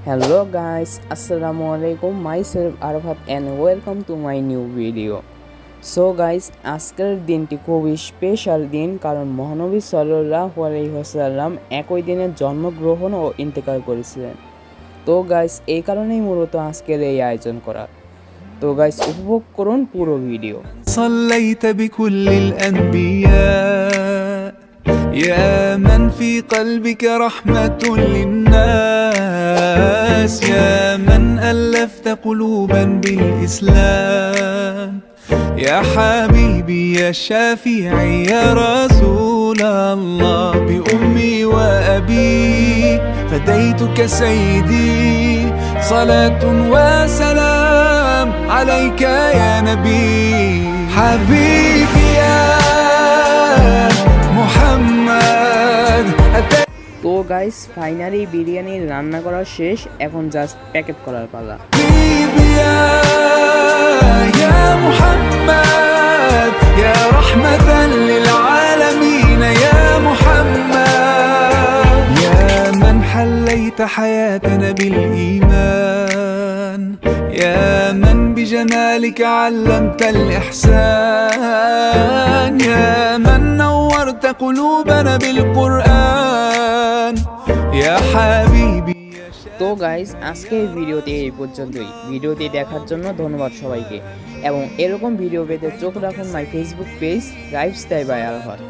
Hello guys, Assalamualaikum. Myself Arafat and welcome to my new video. So guys, আজকের দিনটি খুবই স্পেশাল দিন কারণ মহানবী সাল্লাল্লাহু আলাইহি ওয়াসাল্লাম একই দিনে জন্মগ্রহণ ও ইন্তেকাল করেছিলেন। তো গাইস এই কারণেই মূলত আজকের এই আয়োজন করা। তো গাইস উপভোগ করুন পুরো ভিডিও। صليت بكل الأنبياء يا من في قلبك رحمة للناس يا من ألفت قلوبا بالإسلام يا حبيبي يا شافعي يا رسول الله بأمي وأبي فديتك سيدي صلاة وسلام عليك يا نبي حبيبي يا محمد তো গাইস ফাইনালি বিরিয়ানি রান্না করা শেষ, এখন জাস্ট প্যাকেট করার পালা। حبيبي يا محمد يا رحمة للعالمين يا محمد يا من حليت حياتنا بالإيمان يا من بجمالك علمت الإحسان يا من نورت قلوبنا بالقرآن يا حبيبي তো গাইস আজকের ভিডিওতে এই পর্যন্তই। ভিডিওটি দেখার জন্য ধন্যবাদ সবাইকে এবং এরকম ভিডিও পেতে চোখ রাখুন my Facebook page lifestyle by Arafat.